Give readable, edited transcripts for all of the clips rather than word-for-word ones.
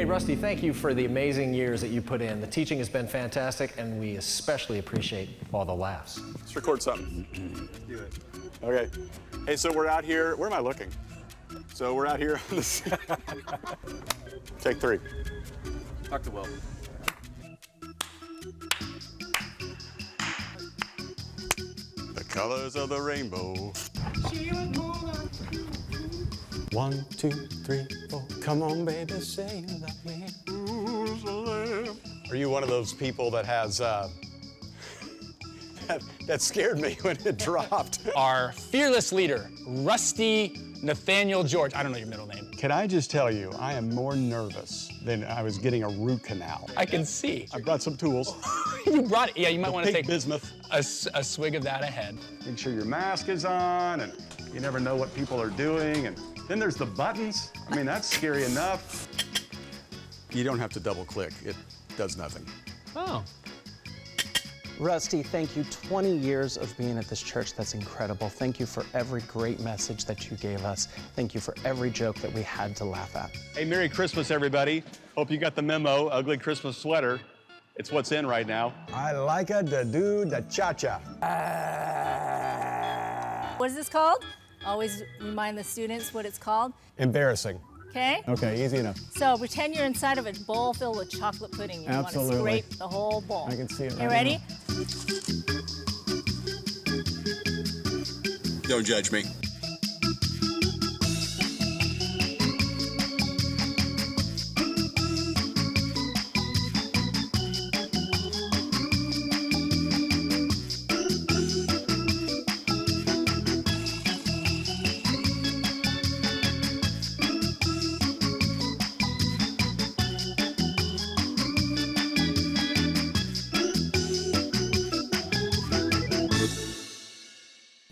Hey, Rusty, thank you for the amazing years that you put in. The teaching has been fantastic, and we especially appreciate all the laughs. Let's record something. Okay. Hey, so we're out here. Where am I looking? So we're out here on this. Take 3. Talk to Will. The colors of the rainbow. 1, 2, 3, 4. Come on, baby, say you love me. Are you one of those people that has that scared me when it dropped? Our fearless leader, Rusty Nathaniel George. I don't know your middle name. Can I just tell you, I am more nervous than I was getting a root canal. I can see. I brought some tools. You brought it. Yeah, you might want to take bismuth. a swig of that ahead. Make sure your mask is on, and you never know what people are doing. And then there's the buttons. I mean, that's scary enough. You don't have to double click. It does nothing. Oh. Rusty, thank you. 20 years of being at this church, that's incredible. Thank you for every great message that you gave us. Thank you for every joke that we had to laugh at. Hey, Merry Christmas, everybody. Hope you got the memo, ugly Christmas sweater. It's what's in right now. I like it to do the cha-cha. What is this called? Always remind the students what it's called. Embarrassing. Okay? Okay, easy enough. So pretend you're inside of a bowl filled with chocolate pudding. You Absolutely. want to scrape the whole bowl. I can see it You right ready? Don't judge me.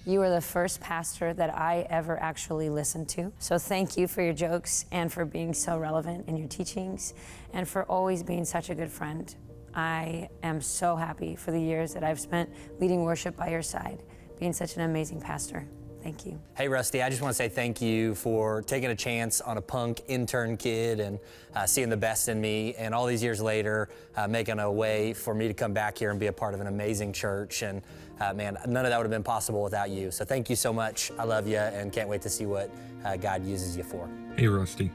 You were the first pastor that I ever actually listened to. So thank you for your jokes and for being so relevant in your teachings and for always being such a good friend. I am so happy for the years that I've spent leading worship by your side, being such an amazing pastor. Thank you. Hey, Rusty, I just want to say thank you for taking a chance on a punk intern kid and seeing the best in me, and all these years later, making a way for me to come back here and be a part of an amazing church. And man, none of that would have been possible without you. So thank you so much. I love you and can't wait to see what God uses you for. Hey, Rusty.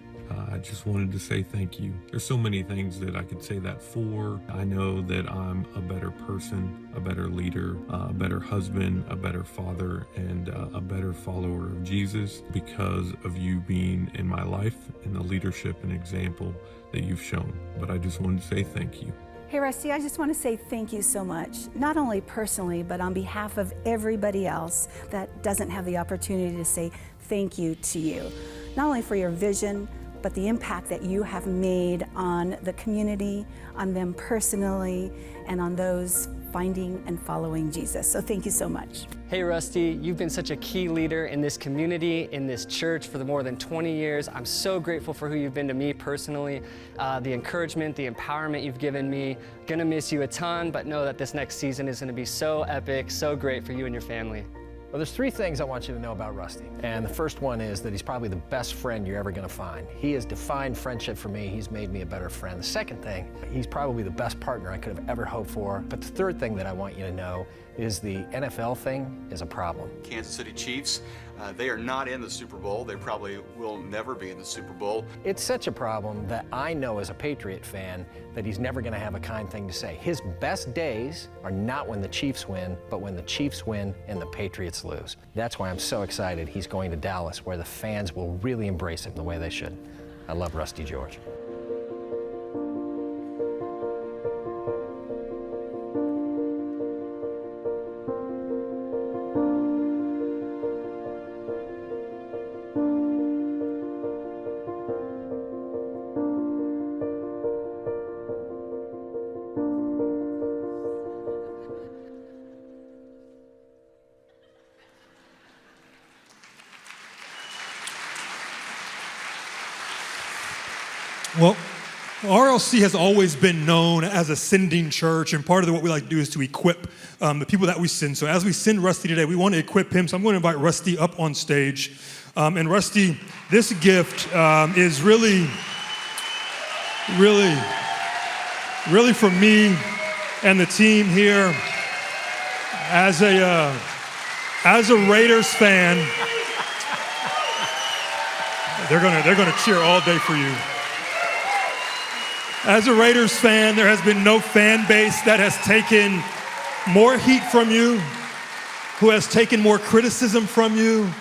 I just wanted to say thank you. There's so many things that I could say that for. I know that I'm a better person, a better leader, a better husband, a better father, and a better follower of Jesus because of you being in my life and the leadership and example that you've shown. But I just wanted to say thank you. Hey, Rusty, I just want to say thank you so much, not only personally, but on behalf of everybody else that doesn't have the opportunity to say thank you to you. Not only for your vision, but the impact that you have made on the community, on them personally, and on those finding and following Jesus. So thank you so much. Hey, Rusty, you've been such a key leader in this community, in this church for the more than 20 years. I'm so grateful for who you've been to me personally, the encouragement, the empowerment you've given me. Gonna miss you a ton, but know that this next season is gonna be so epic, so great for you and your family. Well, there's 3 things I want you to know about Rusty. And the first one is that he's probably the best friend you're ever gonna find. He has defined friendship for me. He's made me a better friend. The second thing, he's probably the best partner I could have ever hoped for. But the third thing that I want you to know is the NFL thing is a problem. Kansas City Chiefs, they are not in the Super Bowl. They probably will never be in the Super Bowl. It's such a problem that I know as a Patriot fan that he's never gonna have a kind thing to say. His best days are not when the Chiefs win, but when the Chiefs win and the Patriots lose. That's why I'm so excited he's going to Dallas, where the fans will really embrace him the way they should. I love Rusty George. Well, RLC has always been known as a sending church, and part of what we like to do is to equip the people that we send. So as we send Rusty today, we want to equip him. So I'm going to invite Rusty up on stage. And Rusty, this gift is really... really for me and the team here, as a Raiders fan, they're gonna cheer all day for you. As a Raiders fan, there has been no fan base that has taken more heat from you, who has taken more criticism from you.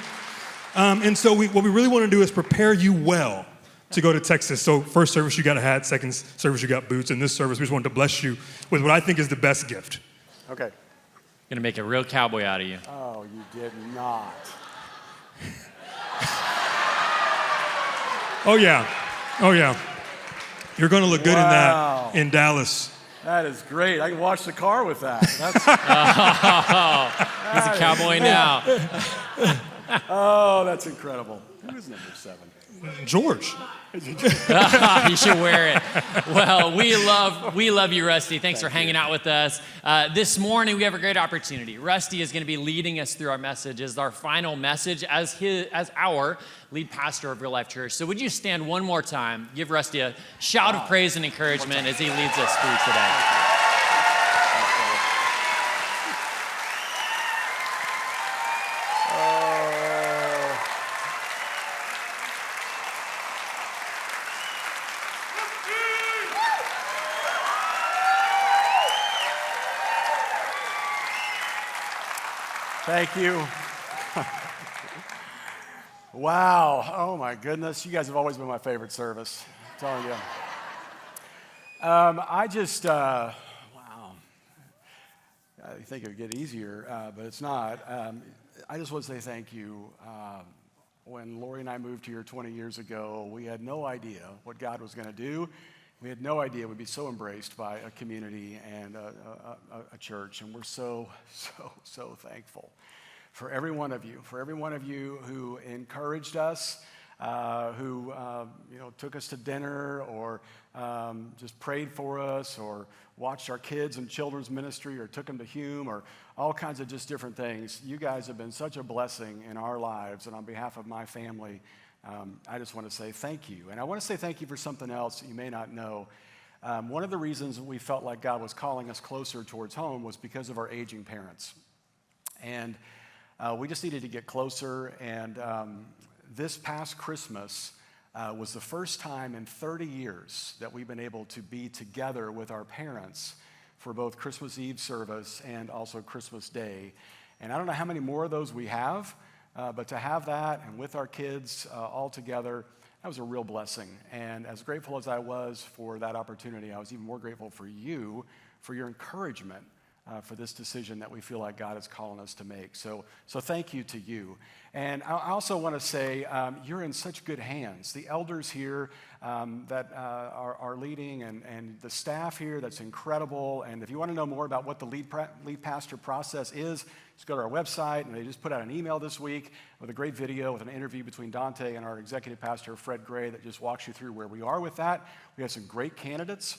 And so what we really want to do is prepare you well to go to Texas. So first service, you got a hat. Second service, you got boots. And this service, we just wanted to bless you with what I think is the best gift. Okay. Gonna make a real cowboy out of you. Oh, you did not. Oh, yeah. You're going to look good in that in Dallas. That is great. I can wash the car with that. He's a cowboy now. Oh, that's incredible. Who is number 7? George. You should wear it. Well, we love you, Rusty. Thanks for hanging out with us. This morning, we have a great opportunity. Rusty is going to be leading us through our message as our final message as our lead pastor of Real Life Church. So would you stand one more time, give Rusty a shout of praise and encouragement as he leads us through today. Thank you. Wow. Oh, my goodness. You guys have always been my favorite service. I'm telling you. Wow. I think it would get easier, but it's not. I just want to say thank you. When Lori and I moved here 20 years ago, we had no idea what God was going to do. We had no idea we'd be so embraced by a community and a church, and we're so thankful for every one of you who encouraged us, who took us to dinner, or just prayed for us, or watched our kids and children's ministry, or took them to Hume, or all kinds of just different things. You guys have been such a blessing in our lives, and on behalf of my family, I just want to say thank you. And I want to say thank you for something else that you may not know. One of the reasons we felt like God was calling us closer towards home was because of our aging parents. And we just needed to get closer. And this past Christmas was the first time in 30 years that we've been able to be together with our parents for both Christmas Eve service and also Christmas Day. And I don't know how many more of those we have, but to have that and with our kids all together, that was a real blessing. And as grateful as I was for that opportunity, I was even more grateful for you, for your encouragement for this decision that we feel like God is calling us to make. So thank you to you. And I also want to say you're in such good hands. The elders here that are leading, and the staff here, that's incredible. And if you want to know more about what the lead pastor process is, just go to our website, and they just put out an email this week with a great video with an interview between Dante and our executive pastor, Fred Gray, that just walks you through where we are with that. We have some great candidates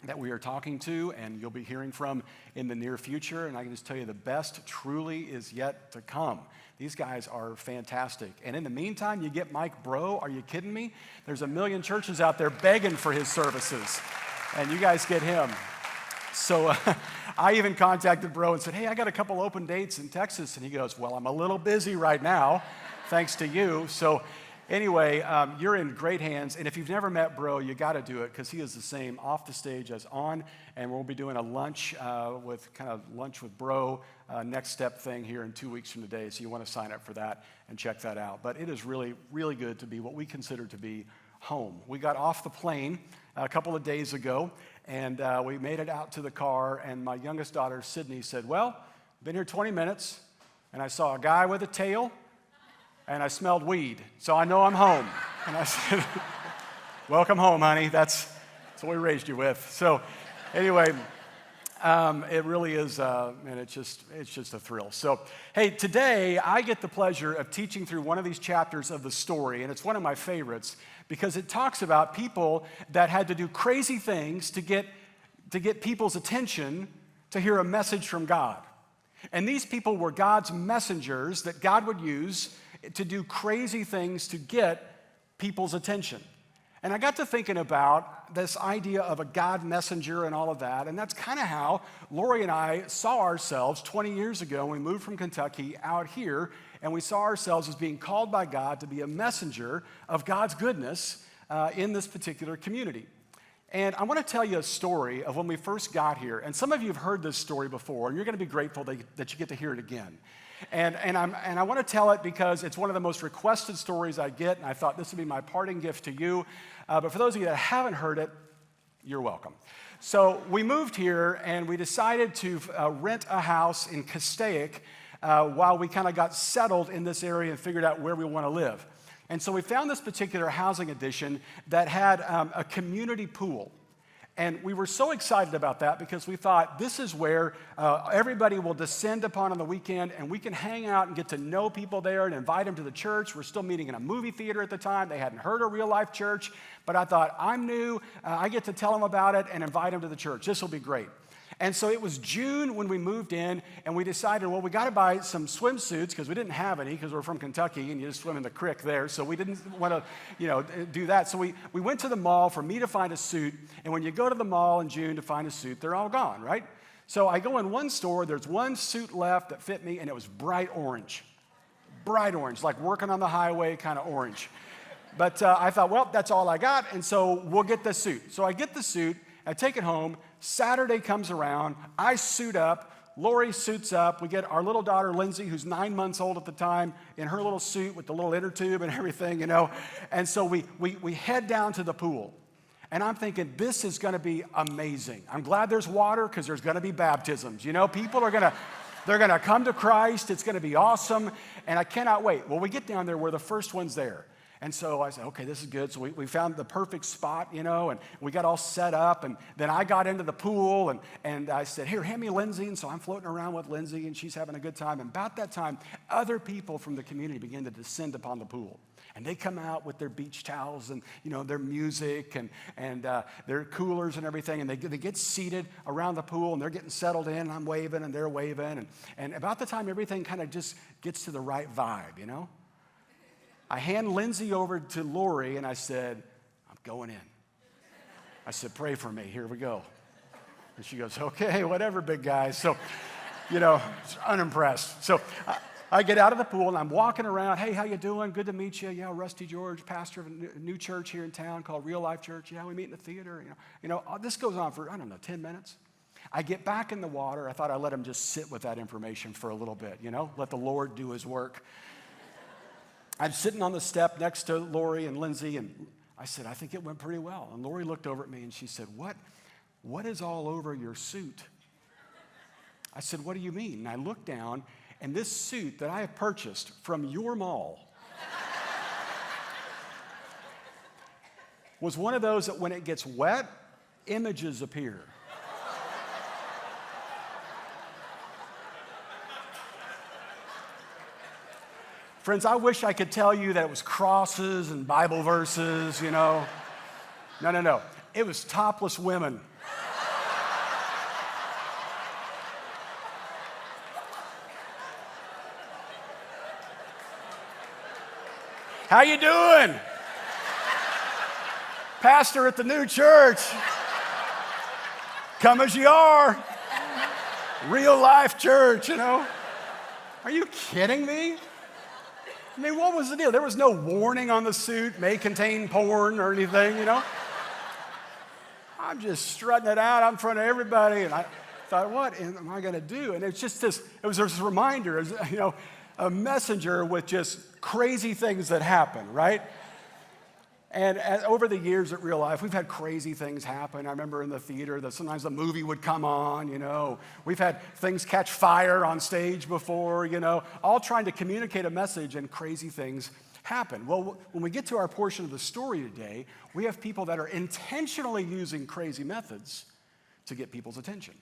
that we are talking to, and you'll be hearing from in the near future. And I can just tell you, the best truly is yet to come. These guys are fantastic. And in the meantime, you get Mike Bro. Are you kidding me? There's a million churches out there begging for his services, and you guys get him. So I even contacted Bro and said, hey, I got a couple open dates in Texas. And he goes, well, I'm a little busy right now, thanks to you. So anyway, you're in great hands. And if you've never met Bro, you got to do it, because he is the same off the stage as on. And we'll be doing a lunch with Bro next step thing here in 2 weeks from today. So you want to sign up for that and check that out. But it is really, really good to be what we consider to be home. We got off the plane a couple of days ago, and we made it out to the car. And my youngest daughter, Sydney, said, well, I've been here 20 minutes, and I saw a guy with a tail, and I smelled weed, so I know I'm home. And I said, welcome home, honey. That's what we raised you with. So anyway, it really is, and it's just a thrill. So, hey, today I get the pleasure of teaching through one of these chapters of the story, and it's one of my favorites because it talks about people that had to do crazy things to get people's attention to hear a message from God. And these people were God's messengers that God would use to do crazy things to get people's attention. And I got to thinking about this idea of a God messenger and all of that, and that's kind of how Lori and I saw ourselves 20 years ago when we moved from Kentucky out here, and we saw ourselves as being called by God to be a messenger of God's goodness in this particular community. And I want to tell you a story of when we first got here, and some of you have heard this story before, and you're going to be grateful that you get to hear it again. And I want to tell it because it's one of the most requested stories I get, and I thought this would be my parting gift to you. But for those of you that haven't heard it, you're welcome. So we moved here, and we decided to rent a house in Castaic while we kind of got settled in this area and figured out where we want to live. And so we found this particular housing addition that had a community pool. And we were so excited about that because we thought this is where everybody will descend upon on the weekend, and we can hang out and get to know people there and invite them to the church. We're still meeting in a movie theater at the time. They hadn't heard of Real Life Church, but I thought, I'm new. I get to tell them about it and invite them to the church. This will be great. And so it was June when we moved in, and we decided, well, we got to buy some swimsuits because we didn't have any because we're from Kentucky and you just swim in the creek there. So we didn't want to, do that. So we went to the mall for me to find a suit. And when you go to the mall in June to find a suit, they're all gone, right? So I go in one store. There's one suit left that fit me, and it was bright orange, like working on the highway kind of orange. But I thought, well, that's all I got, and so we'll get the suit. So I get the suit. I take it home. Saturday comes around. I suit up. Lori suits up. We get our little daughter, Lindsay, who's 9 months old at the time, in her little suit with the little inner tube and everything, And so we head down to the pool. And I'm thinking, this is going to be amazing. I'm glad there's water because there's going to be baptisms. People are they're going to come to Christ. It's going to be awesome. And I cannot wait. Well, we get down there. We're the first ones there. And so I said, okay, this is good. So we found the perfect spot, and we got all set up. And then I got into the pool, and I said, here, hand me Lindsay. And so I'm floating around with Lindsay, and she's having a good time. And about that time, other people from the community begin to descend upon the pool. And they come out with their beach towels and, their music and their coolers and everything. And they get seated around the pool, and they're getting settled in. And I'm waving, and they're waving. And about the time everything kind of just gets to the right vibe, I hand Lindsay over to Lori, and I said, I'm going in. I said, pray for me. Here we go. And she goes, okay, whatever, big guy. So, unimpressed. So I get out of the pool, and I'm walking around. Hey, how you doing? Good to meet you. Yeah, Rusty George, pastor of a new church here in town called Real Life Church. Yeah, we meet in the theater. This goes on for, 10 minutes. I get back in the water. I thought I'd let him just sit with that information for a little bit, let the Lord do his work. I'm sitting on the step next to Lori and Lindsay, and I said, I think it went pretty well. And Lori looked over at me, and she said, what is all over your suit? I said, what do you mean? And I looked down, and this suit that I have purchased from your mall was one of those that when it gets wet, images appear. Friends, I wish I could tell you that it was crosses and Bible verses, No. It was topless women. How you doing? Pastor at the new church. Come as you are. Real Life Church, Are you kidding me? I mean, what was the deal? There was no warning on the suit, may contain porn or anything, I'm just strutting it out in front of everybody, and I thought, what am I going to do? And it's just it was this reminder, a messenger with just crazy things that happen, right? And over the years at Real Life, we've had crazy things happen. I remember in the theater that sometimes a movie would come on, We've had things catch fire on stage before, all trying to communicate a message, and crazy things happen. Well, when we get to our portion of the story today, we have people that are intentionally using crazy methods to get people's attention.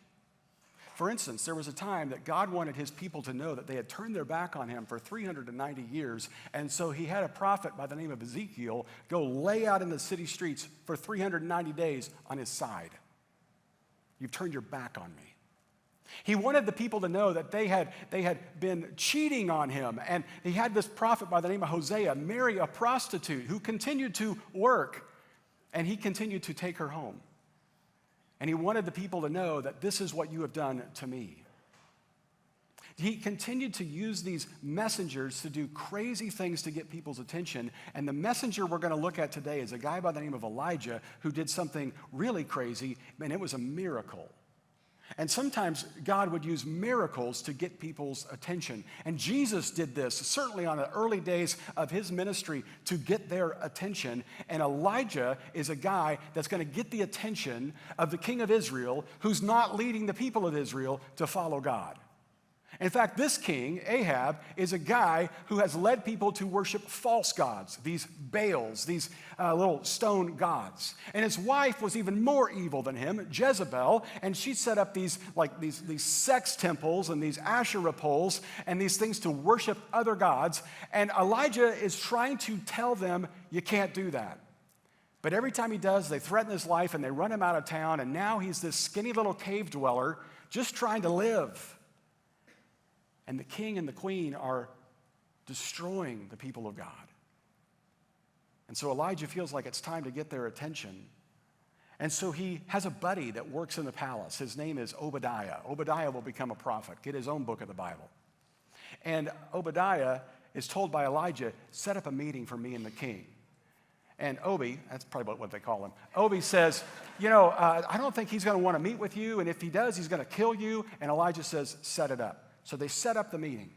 For instance, there was a time that God wanted his people to know that they had turned their back on him for 390 years, and so he had a prophet by the name of Ezekiel go lay out in the city streets for 390 days on his side. You've turned your back on me. He wanted the people to know that they had been cheating on him, and he had this prophet by the name of Hosea marry a prostitute who continued to work. And he continued to take her home. And he wanted the people to know that this is what you have done to me. He continued to use these messengers to do crazy things to get people's attention. And the messenger we're going to look at today is a guy by the name of Elijah who did something really crazy, and it was a miracle. And sometimes God would use miracles to get people's attention. And Jesus did this, certainly on the early days of his ministry, to get their attention. And Elijah is a guy that's going to get the attention of the king of Israel, who's not leading the people of Israel to follow God. In fact, this king, Ahab, is a guy who has led people to worship false gods, these Baals, these little stone gods. And his wife was even more evil than him, Jezebel, and she set up these sex temples and these Asherah poles and these things to worship other gods. And Elijah is trying to tell them, you can't do that. But every time he does, they threaten his life and they run him out of town, and now he's this skinny little cave dweller just trying to live. And the king and the queen are destroying the people of God. And so Elijah feels like it's time to get their attention. And so he has a buddy that works in the palace. His name is Obadiah. Obadiah will become a prophet, get his own book of the Bible. And Obadiah is told by Elijah, set up a meeting for me and the king. And Obi, that's probably what they call him, Obi says, I don't think he's going to want to meet with you, and if he does, he's going to kill you. And Elijah says, set it up. So they set up the meeting.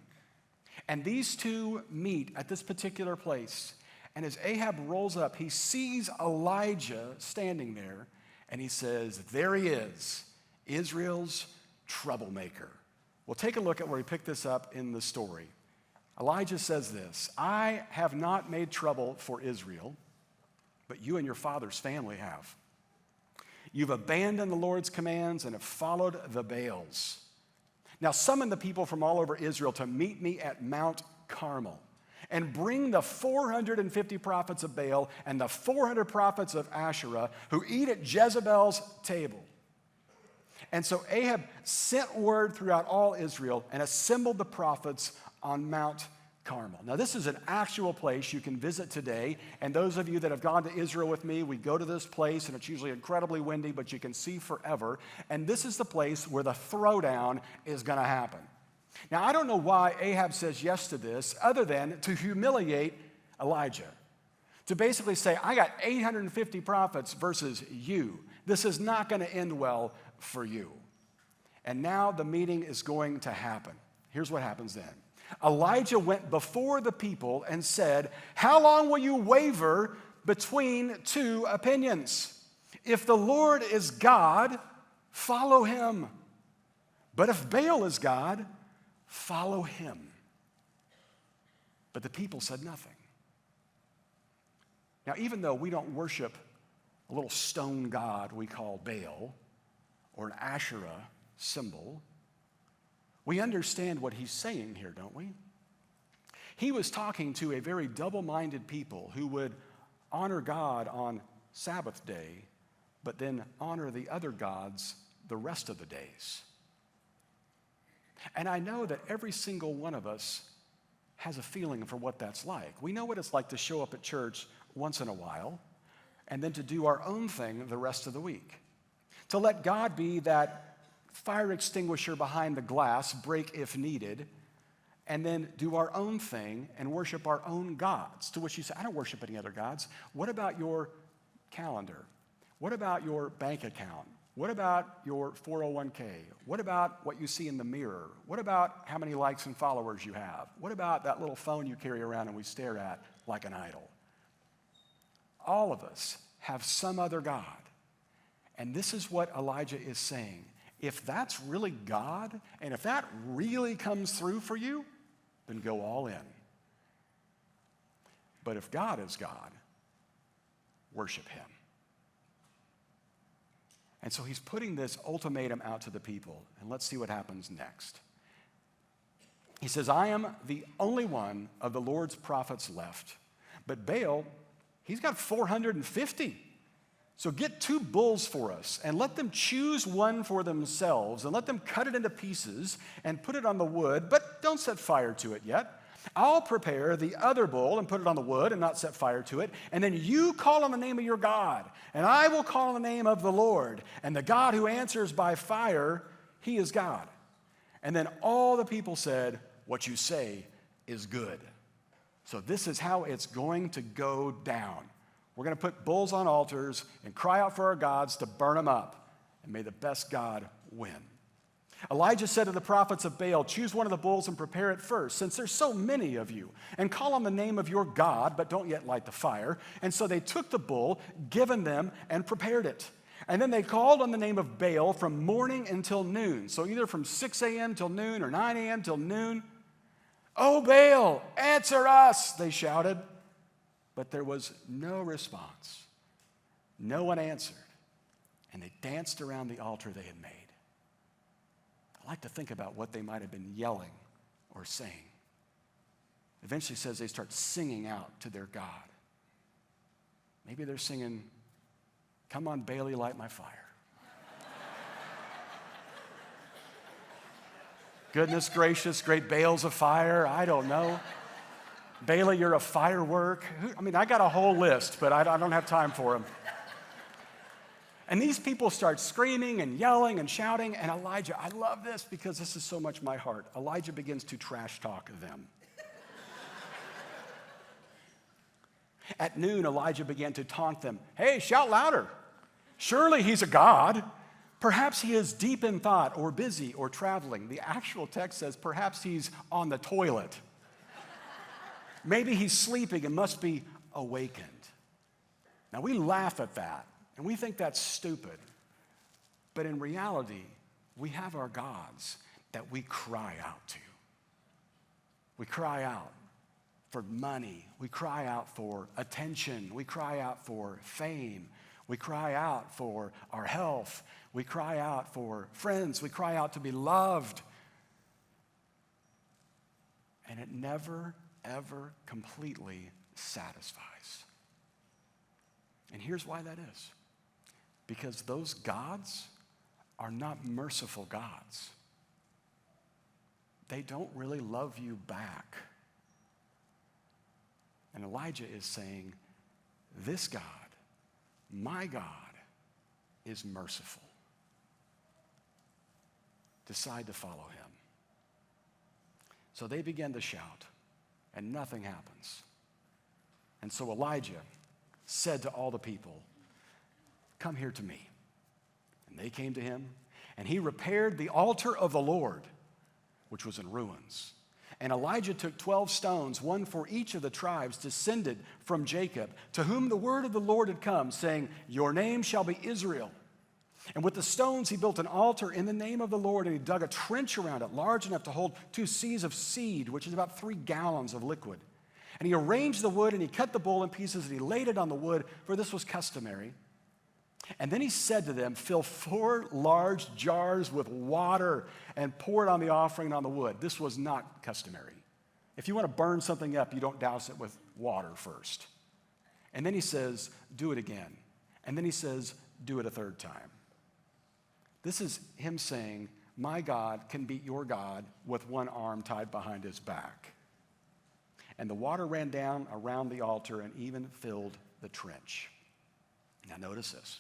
And these two meet at this particular place. And as Ahab rolls up, he sees Elijah standing there, and he says, there he is, Israel's troublemaker. Well, take a look at where he picked this up in the story. Elijah says this, I have not made trouble for Israel, but you and your father's family have. You've abandoned the Lord's commands and have followed the Baals. Now summon the people from all over Israel to meet me at Mount Carmel, and bring the 450 prophets of Baal and the 400 prophets of Asherah who eat at Jezebel's table. And so Ahab sent word throughout all Israel and assembled the prophets on Mount Carmel. Now, this is an actual place you can visit today, and those of you that have gone to Israel with me, we go to this place, and it's usually incredibly windy, but you can see forever, and this is the place where the throwdown is going to happen. Now, I don't know why Ahab says yes to this, other than to humiliate Elijah, to basically say, I got 850 prophets versus you. This is not going to end well for you. And now the meeting is going to happen. Here's what happens then. Elijah went before the people and said, how long will you waver between two opinions? If the Lord is God, follow him. But if Baal is God, follow him. But the people said nothing. Now, even though we don't worship a little stone god we call Baal or an Asherah symbol, we understand what he's saying here, don't we? He was talking to a very double-minded people who would honor God on Sabbath day, but then honor the other gods the rest of the days. And I know that every single one of us has a feeling for what that's like. We know what it's like to show up at church once in a while and then to do our own thing the rest of the week. To let God be that fire extinguisher behind the glass, break if needed, and then do our own thing and worship our own gods. To which you say, I don't worship any other gods. What about your calendar? What about your bank account? What about your 401k? What about what you see in the mirror? What about how many likes and followers you have? What about that little phone you carry around and we stare at like an idol? All of us have some other God. And this is what Elijah is saying. If that's really God, and if that really comes through for you, then go all in. But if God is God, worship him. And so he's putting this ultimatum out to the people, and let's see what happens next. He says, I am the only one of the Lord's prophets left, but Baal, he's got 450. So get 2 bulls for us and let them choose one for themselves and let them cut it into pieces and put it on the wood, but don't set fire to it yet. I'll prepare the other bull and put it on the wood and not set fire to it. And then you call on the name of your God, and I will call on the name of the Lord. And the God who answers by fire, he is God. And then all the people said, what you say is good. So this is how it's going to go down. We're going to put bulls on altars and cry out for our gods to burn them up. And may the best God win. Elijah said to the prophets of Baal, choose one of the bulls and prepare it first, since there's so many of you, and call on the name of your God, but don't yet light the fire. And so they took the bull given them and prepared it. And then they called on the name of Baal from morning until noon. So either from 6 a.m. till noon or 9 a.m. till noon. Oh, Baal, answer us, they shouted. But there was no response. No one answered. And they danced around the altar they had made. I like to think about what they might have been yelling or saying. Eventually says they start singing out to their God. Maybe they're singing, come on, Bailey, light my fire. Goodness gracious, great bales of fire, I don't know. Bailey, you're a firework. I got a whole list, but I don't have time for them. And these people start screaming and yelling and shouting, and Elijah, I love this because this is so much my heart. Elijah begins to trash talk them. At noon, Elijah began to taunt them. Hey, shout louder. Surely he's a god. Perhaps he is deep in thought or busy or traveling. The actual text says perhaps he's on the toilet. Maybe he's sleeping and must be awakened. Now, we laugh at that. And we think that's stupid. But in reality, we have our gods that we cry out to. We cry out for money. We cry out for attention. We cry out for fame. We cry out for our health. We cry out for friends. We cry out to be loved. And it never, ever completely satisfies. And here's why that is. Because those gods are not merciful gods. They don't really love you back. And Elijah is saying, this God, my God, is merciful. Decide to follow him. So they begin to shout, and nothing happens. And so Elijah said to all the people, come here to me. And they came to him, and he repaired the altar of the Lord, which was in ruins. And Elijah took 12 stones, one for each of the tribes descended from Jacob, to whom the word of the Lord had come, saying, your name shall be Israel. And with the stones he built an altar in the name of the Lord, and he dug a trench around it, large enough to hold 2 seahs of seed, which is about 3 gallons of liquid. And he arranged the wood, and he cut the bull in pieces, and he laid it on the wood, for this was customary. And then he said to them, fill 4 large jars with water and pour it on the offering and on the wood. This was not customary. If you want to burn something up, you don't douse it with water first. And then he says, do it again. And then he says, do it a 3rd time. This is him saying, my God can beat your God with one arm tied behind his back. And the water ran down around the altar and even filled the trench. Now notice this.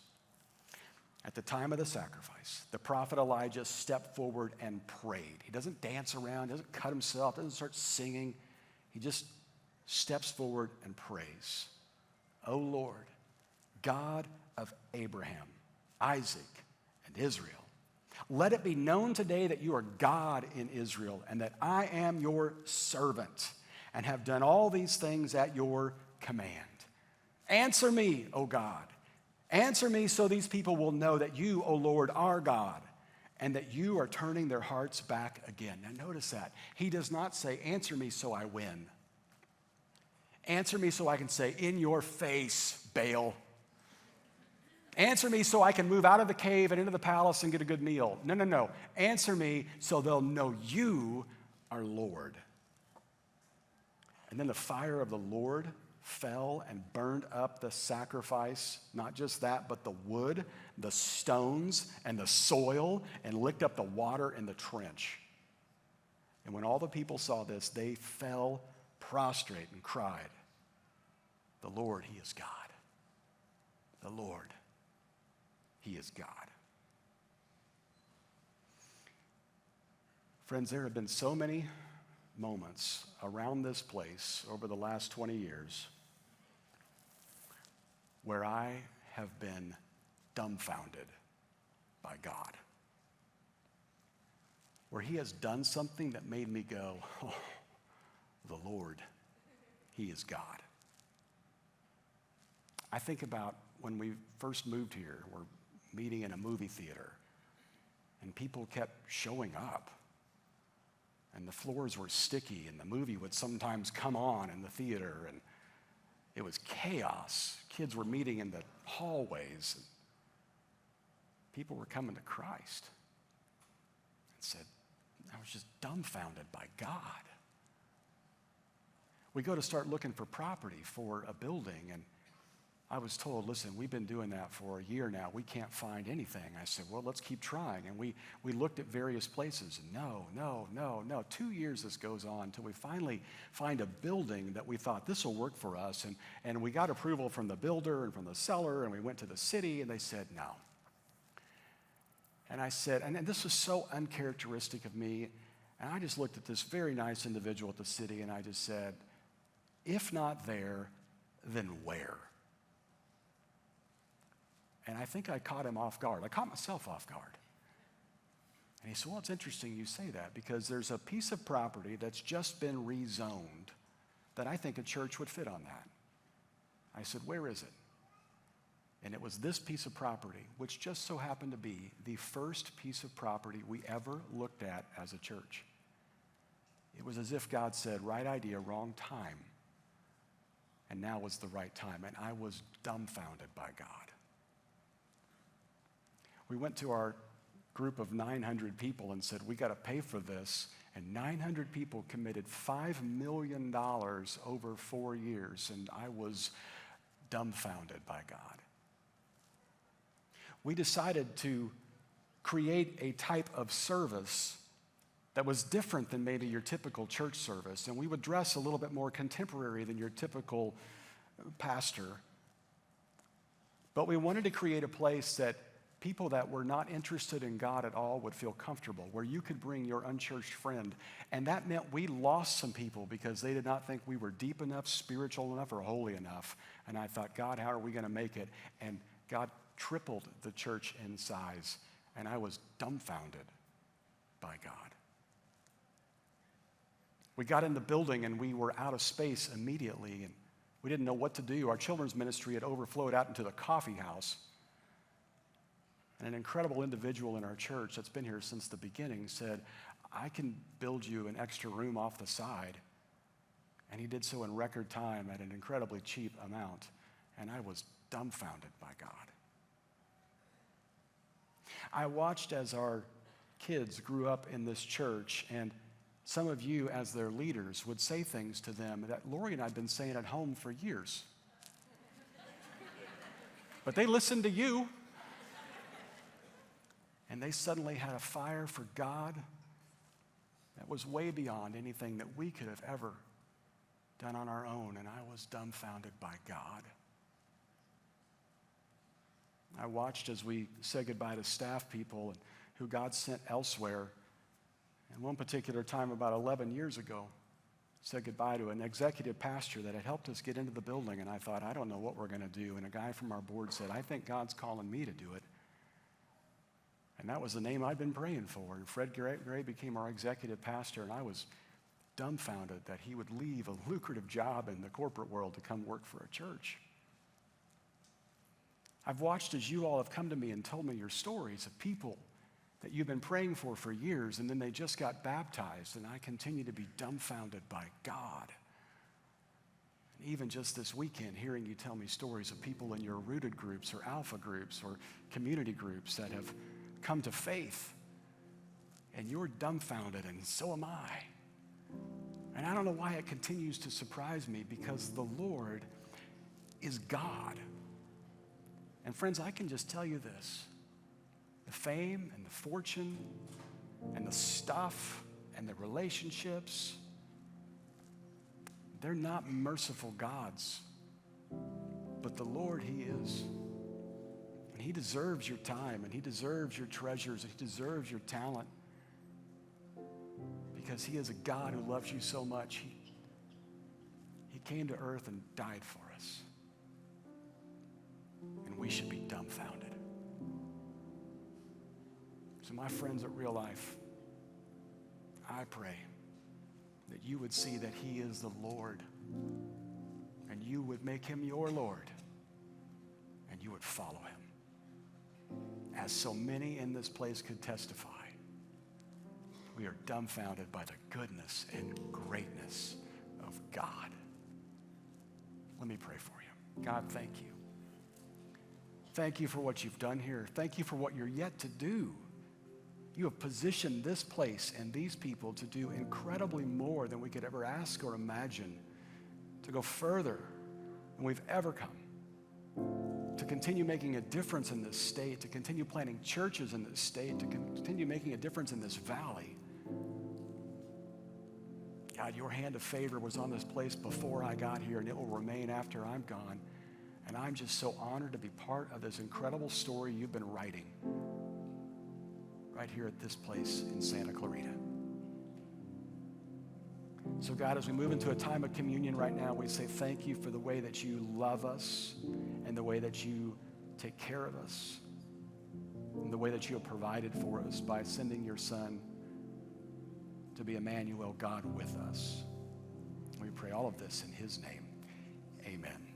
At the time of the sacrifice, the prophet Elijah stepped forward and prayed. He doesn't dance around, doesn't cut himself, doesn't start singing. He just steps forward and prays. O Lord, God of Abraham, Isaac, and Israel, let it be known today that you are God in Israel and that I am your servant and have done all these things at your command. Answer me, O God. Answer me so these people will know that you, O Lord, are God, and that you are turning their hearts back again. Now notice that. He does not say, answer me so I win. Answer me so I can say, in your face, Baal. Answer me so I can move out of the cave and into the palace and get a good meal. No. Answer me so they'll know you are Lord. And then the fire of the Lord fell and burned up the sacrifice, not just that, but the wood, the stones, and the soil, and licked up the water in the trench. And when all the people saw this, they fell prostrate and cried, "The Lord, He is God. The Lord, He is God." Friends, there have been so many moments around this place over the last 20 years where I have been dumbfounded by God, where He has done something that made me go, "Oh, the Lord, He is God." I think about when we first moved here, we're meeting in a movie theater, and people kept showing up, and the floors were sticky, and the movie would sometimes come on in the theater, and it was chaos. Kids were meeting in the hallways. People were coming to Christ and said, I was just dumbfounded by God. We go to start looking for property for a building, and I was told, "Listen, we've been doing that for a year now. We can't find anything." I said, "Well, let's keep trying." And we looked at various places, and no. 2 years this goes on until we finally find a building that we thought this will work for us. And we got approval from the builder and from the seller, and we went to the city, and they said no. And I said, and this was so uncharacteristic of me, and I just looked at this very nice individual at the city, and I just said, "If not there, then where?" And I think I caught him off guard. I caught myself off guard. And he said, "Well, it's interesting you say that, because there's a piece of property that's just been rezoned that I think a church would fit on that." I said, "Where is it?" And it was this piece of property, which just so happened to be the first piece of property we ever looked at as a church. It was as if God said, "Right idea, wrong time." And now was the right time. And I was dumbfounded by God. We went to our group of 900 people and said, "We got to pay for this." And 900 people committed $5 million over 4 years. And I was dumbfounded by God. We decided to create a type of service that was different than maybe your typical church service. And we would dress a little bit more contemporary than your typical pastor. But we wanted to create a place that people that were not interested in God at all would feel comfortable, where you could bring your unchurched friend. And that meant we lost some people because they did not think we were deep enough, spiritual enough, or holy enough. And I thought, "God, how are we going to make it?" And God tripled the church in size, and I was dumbfounded by God. We got in the building, and we were out of space immediately, and we didn't know what to do. Our children's ministry had overflowed out into the coffee house. And an incredible individual in our church that's been here since the beginning said, "I can build you an extra room off the side." And he did so in record time at an incredibly cheap amount. And I was dumbfounded by God. I watched as our kids grew up in this church, and some of you, as their leaders, would say things to them that Lori and I have been saying at home for years. But they listened to you. And they suddenly had a fire for God that was way beyond anything that we could have ever done on our own. And I was dumbfounded by God. I watched as we said goodbye to staff people who God sent elsewhere. And one particular time, about 11 years ago, said goodbye to an executive pastor that had helped us get into the building. And I thought, I don't know what we're going to do. And a guy from our board said, "I think God's calling me to do it." And that was the name I'd been praying for. And Fred Gray became our executive pastor, and I was dumbfounded that he would leave a lucrative job in the corporate world to come work for a church. I've watched as you all have come to me and told me your stories of people that you've been praying for years, and then they just got baptized, and I continue to be dumbfounded by God. And even just this weekend, hearing you tell me stories of people in your rooted groups or alpha groups or community groups that have come to faith, and you're dumbfounded, and so am I. And I don't know why it continues to surprise me, because the Lord is God. And friends, I can just tell you this: the fame and the fortune and the stuff and the relationships, They're not merciful gods, but the Lord, He is. And He deserves your time, and He deserves your treasures, and He deserves your talent, because He is a God who loves you so much. He came to earth and died for us. And we should be dumbfounded. So my friends at Real Life, I pray that you would see that He is the Lord, and you would make Him your Lord, and you would follow Him. As so many in this place could testify, we are dumbfounded by the goodness and greatness of God. Let me pray for you. God, thank you. Thank you for what you've done here. Thank you for what you're yet to do. You have positioned this place and these people to do incredibly more than we could ever ask or imagine, to go further than we've ever come, to continue making a difference in this state, to continue planting churches in this state, to continue making a difference in this valley. God, your hand of favor was on this place before I got here, and it will remain after I'm gone. And I'm just so honored to be part of this incredible story you've been writing right here at this place in Santa Clarita. So God, as we move into a time of communion right now, we say thank you for the way that you love us and the way that you take care of us and the way that you have provided for us by sending your Son to be Emmanuel, God with us. We pray all of this in His name. Amen.